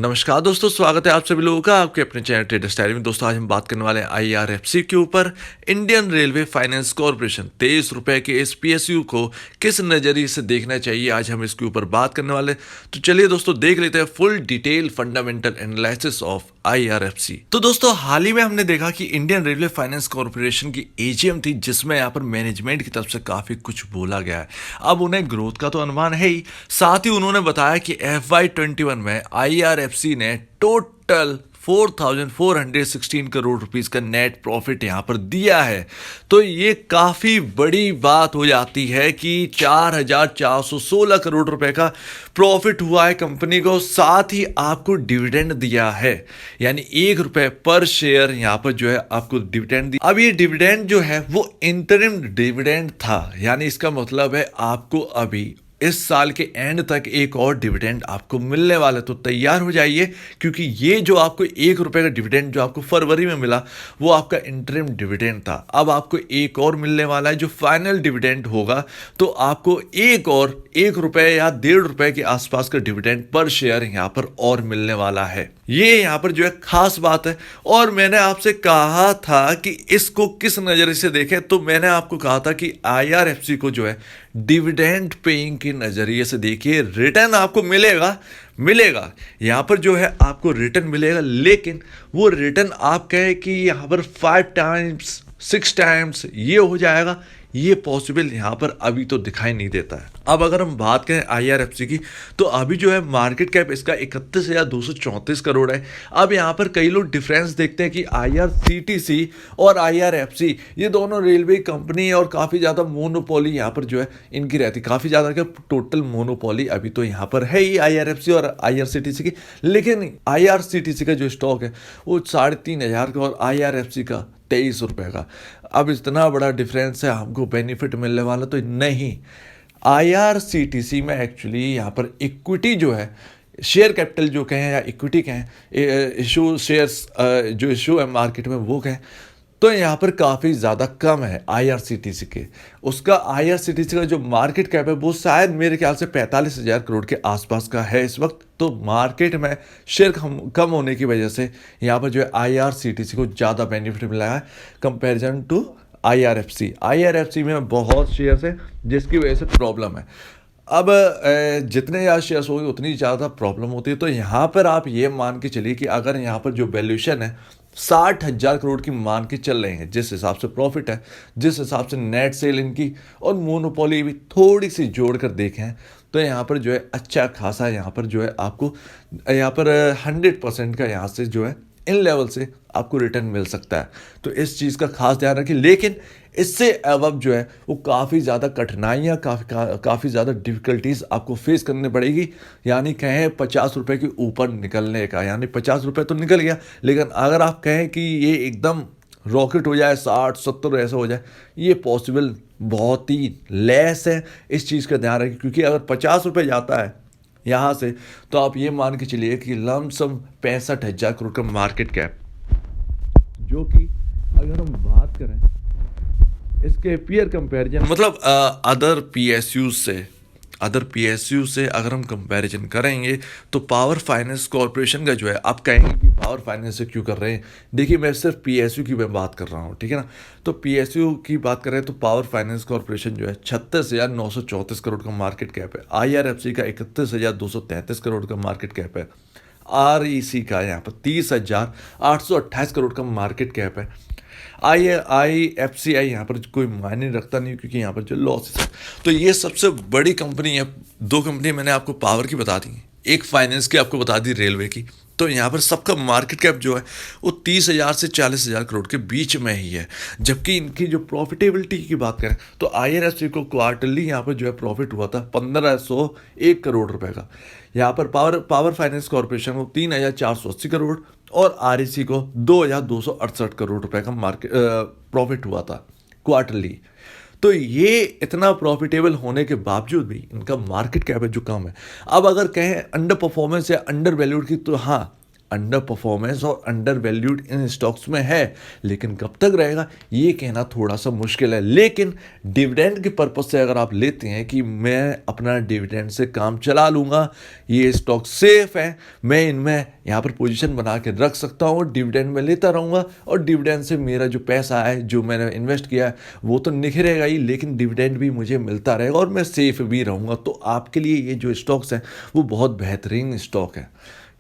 नमस्कार दोस्तों, स्वागत है आप सभी लोगों का आपके अपने चैनल ट्रेडर स्टाइल में। दोस्तों आज हम बात करने वाले हैं आईआरएफसी के ऊपर। इंडियन रेलवे फाइनेंस कॉरपोरेशन 23 रुपए के इस पीएसयू को किस नज़रिए से देखना चाहिए, आज हम इसके ऊपर बात करने वाले हैं। तो चलिए दोस्तों देख लेते हैं full detail fundamental analysis of IRFC. तो दोस्तों हाल ही में हमने देखा कि इंडियन रेलवे फाइनेंस कॉरपोरेशन की एजीएम थी, जिसमें यहाँ पर मैनेजमेंट की तरफ से काफी कुछ बोला गया है। अब उन्हें ग्रोथ का तो अनुमान है ही, साथ ही उन्होंने बताया कि FY21 में आईआरएफसी ने टोटल 4,416 करोड़ रुपीस का नेट प्रॉफिट यहां पर दिया है। तो ये काफी बड़ी बात हो जाती है कि 4,416 करोड़ रुपए का प्रॉफिट हुआ है कंपनी को, साथ ही आपको डिविडेंड दिया है, यानी 1 रुपए पर शेयर यहां पर जो है आपको डिविडेंड दिया। अब ये डिविडेंड जो है वो इंटरिम डिविडेंड था, यानी इसका मतलब है आपको अभी इस साल के एंड तक एक और डिविडेंड आपको मिलने वाला है। तो तैयार हो जाइए, क्योंकि ये जो आपको 1 रुपए का डिविडेंड जो आपको फरवरी में मिला वो आपका इंटरिम डिविडेंड था। अब आपको एक और मिलने वाला है जो फाइनल डिविडेंड होगा, तो आपको एक और 1 रुपए या 1.5 रुपए के आसपास का डिविडेंड पर शेयर यहाँ पर और मिलने वाला है। ये यहाँ पर जो है खास बात है। और मैंने आपसे कहा था कि इसको किस नजरिए से देखें, तो मैंने आपको कहा था कि आईआरएफसी को जो है डिविडेंड पेइंग के नजरिए से देखिए। रिटर्न आपको मिलेगा यहाँ पर जो है आपको रिटर्न मिलेगा, लेकिन वो रिटर्न आप कहें कि यहाँ पर 5 टाइम्स 6 टाइम्स ये हो जाएगा, ये पॉसिबल यहाँ पर अभी तो दिखाई नहीं देता है। अब अगर हम बात करें आईआरएफसी की, तो अभी जो है मार्केट कैप इसका 31,234 करोड़ है। अब यहाँ पर कई लोग डिफरेंस देखते हैं कि आईआरसीटीसी और आईआरएफसी ये दोनों रेलवे कंपनी और काफ़ी ज़्यादा मोनोपोली यहाँ पर जो है इनकी रहती, काफ़ी ज़्यादा क्या टोटल मोनोपोली अभी तो यहाँ पर है ही आईआरएफसी और आईआरसीटीसी की। लेकिन आईआरसीटीसी का जो स्टॉक है वो 3,500 का और आईआरएफसी का 23 रुपए का। अब इतना बड़ा डिफरेंस है, हमको बेनिफिट मिलने वाला तो नहीं। आईआरसीटीसी में एक्चुअली यहाँ पर इक्विटी जो है, शेयर कैपिटल जो कहें या इक्विटी कहें, इशू शेयर्स जो इशू है मार्केट में वो कहें, तो यहाँ पर काफ़ी ज़्यादा कम है आईआरसीटीसी के। उसका आईआरसीटीसी का जो मार्केट कैप है वो शायद मेरे ख्याल से 45,000 करोड़ के आसपास का है इस वक्त। तो मार्केट में शेयर कम होने की वजह से यहाँ पर जो है आईआरसीटीसी को ज़्यादा बेनिफिट मिला है कंपेरिजन टू आईआरएफसी। आईआरएफसी में बहुत शेयर्स है जिसकी वजह से प्रॉब्लम है। अब जितने ज़्यादा शेयर्स होंगे उतनी ज़्यादा प्रॉब्लम होती है। तो यहाँ पर आप ये मान के चलिए कि अगर यहाँ पर जो वैल्यूएशन है 60,000 करोड़ की मान के चल रहे हैं, जिस हिसाब से प्रॉफिट है, जिस हिसाब से नेट सेल इनकी और मोनोपोली भी थोड़ी सी जोड़ कर देखें, तो यहाँ पर जो है अच्छा खासा यहाँ पर जो है आपको यहाँ पर 100% का यहाँ से जो है इन लेवल से आपको रिटर्न मिल सकता है। तो इस चीज़ का खास ध्यान रखिए। लेकिन इससे अब जो है वो काफ़ी ज़्यादा कठिनाइयाँ, काफ़ी ज़्यादा डिफ़िकल्टीज आपको फेस करनी पड़ेगी। यानी कहें 50 रुपए के ऊपर निकलने का, यानी 50 रुपए तो निकल गया, लेकिन अगर आप कहें कि ये एकदम रॉकेट हो जाए 60-70 ऐसा हो जाए, ये पॉसिबल बहुत ही लेस है। इस चीज़ का ध्यान रखिए, क्योंकि अगर 50 रुपये जाता है यहाँ से, तो आप ये मान के चलिए कि लमसम 65,000 करोड़ का मार्केट कैप, जो कि अगर हम बात करें इसके पीयर कंपैरिजन, मतलब अदर पीएसयू से अगर हम कंपैरिजन करेंगे, तो पावर फाइनेंस कॉरपोरेशन का जो है, आप कहेंगे कि पावर फाइनेंस से क्यों कर रहे हैं। देखिए मैं सिर्फ पीएसयू की मैं बात कर रहा हूँ, ठीक है ना। तो पीएसयू की बात करें तो पावर फाइनेंस कॉरपोरेशन जो है 36,934 करोड़ का मार्केट कैप है। आईआरएफसी का 31,233 करोड़ का मार्केट कैप है। आरईसी का यहाँ पर 30,828 करोड़ का मार्केट कैप है। आईएफसीआई यहाँ पर कोई मायने रखता नहीं, क्योंकि यहाँ पर जो लॉसेस है। तो ये सबसे बड़ी कंपनी है। 2 कंपनी मैंने आपको पावर की बता दी, एक फाइनेंस की आपको बता दी, रेलवे की। तो यहाँ पर सबका मार्केट कैप जो है वो 30,000 से 40,000 करोड़ के बीच में ही है। जबकि इनकी जो प्रॉफिटेबिलिटी की बात करें तो आईआरएफसी को क्वार्टरली यहाँ पर जो है प्रॉफिट हुआ था 1,501 करोड़ रुपए का। यहाँ पर पावर फाइनेंस कॉरपोरेशन को 3,480 करोड़ और आरईसी को 2,268 करोड़ रुपए का मार्केट प्रॉफिट हुआ था क्वार्टरली। तो ये इतना प्रॉफिटेबल होने के बावजूद भी इनका मार्केट कैप जो कम है। अब अगर कहें अंडर परफॉर्मेंस या अंडर वैल्यूड की, तो हाँ अंडर परफॉर्मेंस और अंडर वैल्यूड इन स्टॉक्स में है, लेकिन कब तक रहेगा ये कहना थोड़ा सा मुश्किल है। लेकिन डिविडेंड के पर्पज से अगर आप लेते हैं कि मैं अपना डिविडेंड से काम चला लूँगा, ये स्टॉक सेफ है, मैं इनमें यहाँ पर पोजीशन बना के रख सकता हूँ, डिविडेंड में लेता रहूँगा और डिविडेंड से मेरा जो पैसा है जो मैंने इन्वेस्ट किया है वो तो निखरेगा ही, लेकिन डिविडेंड भी मुझे मिलता रहेगा और मैं सेफ भी रहूँगा। तो आपके लिए ये जो स्टॉक्स हैं वो बहुत बेहतरीन स्टॉक है,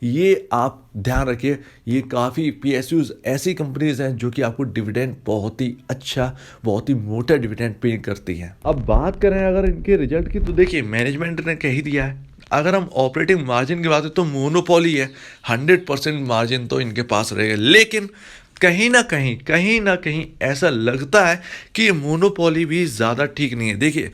ये आप ध्यान रखिए। ये काफ़ी पीएसयूज ऐसी कंपनीज हैं जो कि आपको डिविडेंड बहुत ही अच्छा, बहुत ही मोटा डिविडेंड पे करती हैं। अब बात करें अगर इनके रिजल्ट की, तो देखिए मैनेजमेंट ने कह ही दिया है। अगर हम ऑपरेटिंग मार्जिन की बात करें तो मोनोपोली है, 100% मार्जिन तो इनके पास रहेगा। लेकिन कहीं ना कहीं ऐसा लगता है कि ये मोनोपोली भी ज़्यादा ठीक नहीं है। देखिए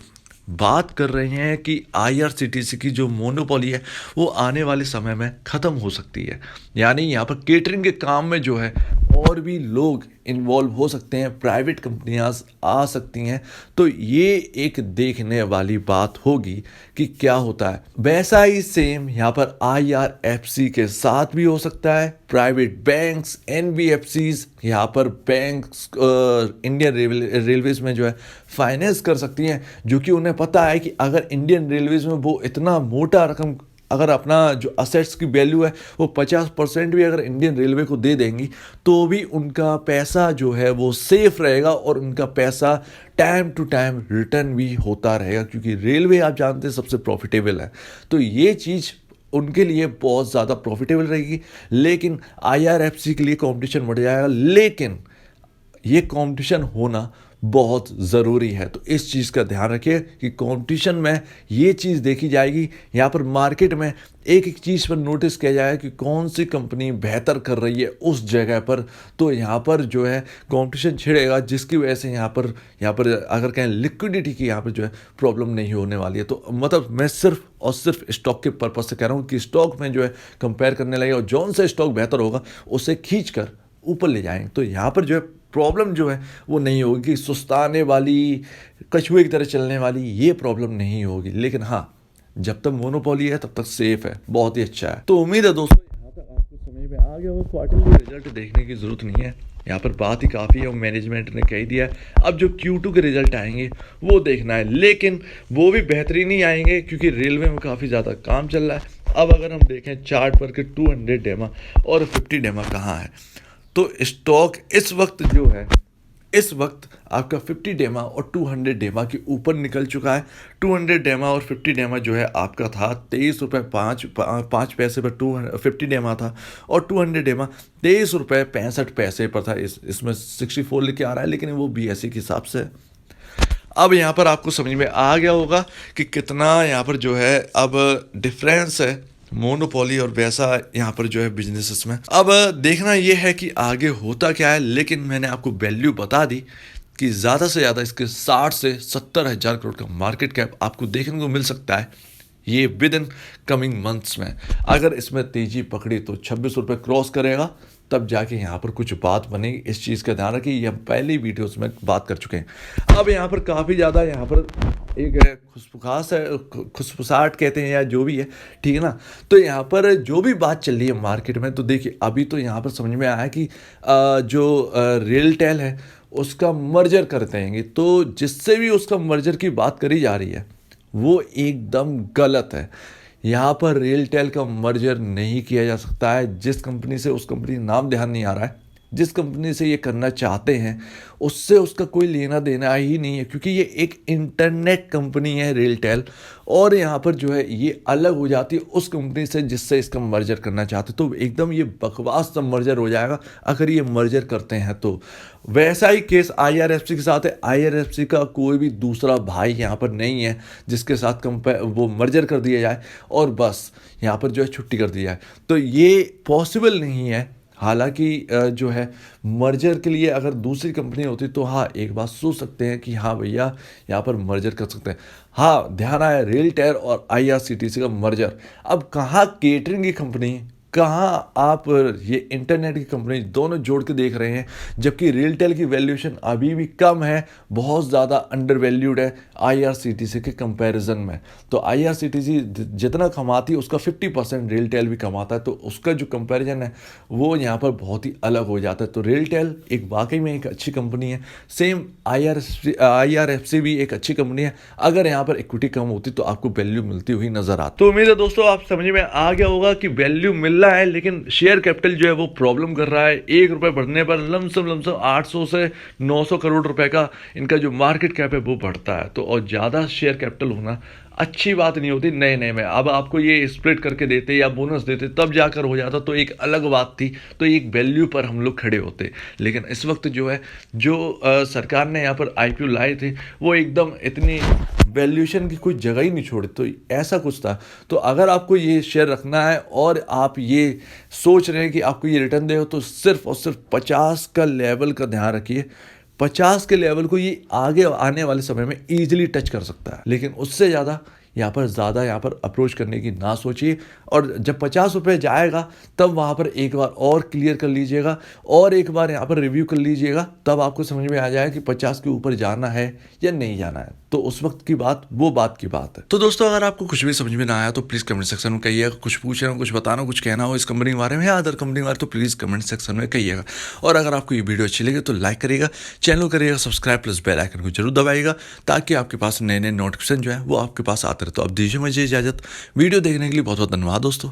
बात कर रहे हैं कि आईआरसीटीसी की जो मोनोपोली है वो आने वाले समय में ख़त्म हो सकती है, यानी यहाँ पर केटरिंग के काम में जो है और भी लोग इन्वॉल्व हो सकते हैं, प्राइवेट कंपनियां आ सकती हैं। तो ये एक देखने वाली बात होगी कि क्या होता है। वैसा ही सेम यहाँ पर आईआरएफसी के साथ भी हो सकता है। प्राइवेट बैंक्स, एनबीएफसीज यहाँ पर बैंक्स इंडियन रेलवेज में जो है फाइनेंस कर सकती हैं, जो कि उन्हें पता है कि अगर इंडियन रेलवेज में वो इतना मोटा रकम, अगर अपना जो असेट्स की वैल्यू है वो 50% भी अगर इंडियन रेलवे को दे देंगी तो भी उनका पैसा जो है वो सेफ रहेगा और उनका पैसा टाइम टू टाइम रिटर्न भी होता रहेगा, क्योंकि रेलवे आप जानते हैं सबसे प्रॉफिटेबल है। तो ये चीज़ उनके लिए बहुत ज़्यादा प्रॉफिटेबल रहेगी। लेकिन आईआरएफसी के लिए कंपटीशन बढ़ जाएगा, लेकिन ये कंपटीशन होना बहुत ज़रूरी है। तो इस चीज़ का ध्यान रखिए कि कंपटीशन में ये चीज़ देखी जाएगी। यहाँ पर मार्केट में एक एक चीज़ पर नोटिस किया जाएगा कि कौन सी कंपनी बेहतर कर रही है उस जगह पर। तो यहाँ पर जो है कंपटीशन छिड़ेगा, जिसकी वजह से यहाँ पर अगर कहें लिक्विडिटी की यहाँ पर जो है प्रॉब्लम नहीं होने वाली है। तो मतलब मैं सिर्फ और सिर्फ स्टॉक के पर्पज से कह रहा हूँ कि स्टॉक में जो है कंपेयर करने लगे और जौन सा स्टॉक बेहतर होगा उसे खींच कर ऊपर ले जाएंगे। तो यहाँ पर जो है प्रॉब्लम जो है वो नहीं होगी कि सुस्ताने वाली, कछुए की तरह चलने वाली, ये प्रॉब्लम नहीं होगी। लेकिन हाँ, जब तक मोनोपोली है तब तक सेफ है, बहुत ही अच्छा है। तो उम्मीद है दोस्तों यहाँ तक आपको समझ में आ गया हो। क्वार्टरली रिजल्ट देखने की जरूरत नहीं है, यहाँ पर बात ही काफ़ी है और मैनेजमेंट ने कह दिया है। अब जो Q2 के रिजल्ट आएंगे वो देखना है, लेकिन वो भी बेहतरीन ही आएंगे क्योंकि रेलवे में काफ़ी ज़्यादा काम चल रहा है। अब अगर हम देखें चार्ट पर कि 200 डेमा और 50 डेमा कहाँ है, तो स्टॉक इस वक्त आपका 50 डेमा और 200 डेमा के ऊपर निकल चुका है। 200 डेमा और 50 डेमा जो है आपका था 23 रुपये 5 पैसे पर 50 डेमा था, और 200 डेमा 23 रुपये 65 पैसे पर था। इसमें 64 लिखे आ रहा है, लेकिन वो बीएसई के हिसाब से। अब यहाँ पर आपको समझ में आ गया होगा कि कितना यहाँ पर जो है अब डिफरेंस है मोनोपोली और वैसा यहाँ पर जो है बिजनेसेस में। अब देखना ये है कि आगे होता क्या है, लेकिन मैंने आपको वैल्यू बता दी कि ज़्यादा से ज़्यादा इसके 60 से 70 हज़ार करोड़ का मार्केट कैप आपको देखने को मिल सकता है ये विद इन कमिंग मंथ्स में। अगर इसमें तेज़ी पकड़ी तो 26 रुपये क्रॉस करेगा, तब जाके यहाँ पर कुछ बात बनेगी। इस चीज़ का ध्यान रखिए, ये हम पहली वीडियोस में बात कर चुके हैं। अब यहाँ पर काफ़ी ज़्यादा यहाँ पर एक खुशफुसाहट कहते हैं या जो भी है, ठीक है ना। तो यहाँ पर जो भी बात चल रही है मार्केट में, तो देखिए अभी तो यहाँ पर समझ में आया कि जो रेलटेल है उसका मर्जर करते हैं, तो जिससे भी उसका मर्जर की बात करी जा रही है वो एकदम गलत है। यहाँ पर रेलटेल का मर्जर नहीं किया जा सकता है। जिस कंपनी से, उस कंपनी का नाम ध्यान नहीं आ रहा है, जिस कंपनी से ये करना चाहते हैं उससे उसका कोई लेना देना ही नहीं है, क्योंकि ये एक इंटरनेट कंपनी है रेलटेल, और यहाँ पर जो है ये अलग हो जाती है उस कंपनी से जिससे इसका मर्जर करना चाहते। तो एकदम ये बकवास सा मर्जर हो जाएगा अगर ये मर्जर करते हैं तो। वैसा ही केस आईआरएफसी के साथ है। आईआरएफसी का कोई भी दूसरा भाई यहाँ पर नहीं है जिसके साथ वो मर्जर कर दिया जाए और बस यहाँ पर जो है छुट्टी कर दी जाए, तो ये पॉसिबल नहीं है। हालांकि जो है मर्जर के लिए अगर दूसरी कंपनी होती तो हाँ एक बात सोच सकते हैं कि हाँ भैया यहाँ पर मर्जर कर सकते हैं। हाँ ध्यान आया रेलटेल और आईआरसीटीसी का मर्जर। अब कहाँ केटरिंग की कंपनी कहाँ आप ये इंटरनेट की कंपनी दोनों जोड़ के देख रहे हैं, जबकि रियलटेल की वैल्यूएशन अभी भी कम है, बहुत ज़्यादा अंडर वैल्यूड है आईआरसीटीसी के कंपैरिजन में। तो आईआरसीटीसी जितना कमाती है उसका 50% रियलटेल भी कमाता है, तो उसका जो कंपैरिजन है वो यहाँ पर बहुत ही अलग हो जाता है। तो रियलटेल एक वाकई में एक अच्छी कंपनी है, सेम आईआरएफसी भी एक अच्छी कंपनी है। अगर यहाँ पर इक्विटी कम होती तो आपको वैल्यू मिलती हुई नजर आती। तो उम्मीद है दोस्तों आप समझ में आ गया होगा कि वैल्यू मिल रहा है, लेकिन शेयर कैपिटल जो है वो प्रॉब्लम कर रहा है। 1 रुपए बढ़ने पर लमसम 800 से 900 करोड़ रुपए का इनका जो मार्केट कैप है वो बढ़ता है। तो और ज़्यादा शेयर कैपिटल होना अच्छी बात नहीं होती नए नए में। अब आपको ये स्प्लिट करके देते या बोनस देते तब जाकर हो जाता तो एक अलग बात थी, तो एक वैल्यू पर हम लोग खड़े होते। लेकिन इस वक्त जो है सरकार ने यहाँ पर आईपीओ लाए थे वो एकदम इतनी वैल्यूएशन की कोई जगह ही नहीं छोड़ी, तो ऐसा कुछ था। तो अगर आपको ये शेयर रखना है और आप ये सोच रहे हैं कि आपको ये रिटर्न देगा, तो सिर्फ और सिर्फ 50 का लेवल का ध्यान रखिए। 50 के लेवल को ये आगे आने वाले समय में ईजिली टच कर सकता है, लेकिन उससे ज़्यादा यहाँ पर अप्रोच करने की ना सोचिए। और जब 50 रुपये जाएगा तब वहाँ पर एक बार और क्लियर कर लीजिएगा और एक बार यहाँ पर रिव्यू कर लीजिएगा, तब आपको समझ में आ जाएगा कि 50 के ऊपर जाना है या नहीं जाना है। तो उस वक्त की बात वो बात की बात है। तो दोस्तों अगर आपको कुछ भी समझ में ना आया तो प्लीज़ कमेंट सेक्शन में कहिएगा। कुछ पूछना हो, कुछ बताना, कुछ कहना हो इस कंपनी के बारे में या अदर कंपनी के बारे में, तो प्लीज़ कमेंट सेक्शन में कहिएगा। और अगर आपको ये वीडियो अच्छी लगे तो लाइक करिएगा, चैनल करिएगा सब्सक्राइब, प्लस बेल आइकन को जरूर दबाइएगा, ताकि आपके पास नए नए नोटिफिकेशन जो है वो आपके पास आते रहे। तो अब दीजिए मुझे इजाजत। वीडियो देखने के लिए बहुत बहुत धन्यवाद दोस्तों।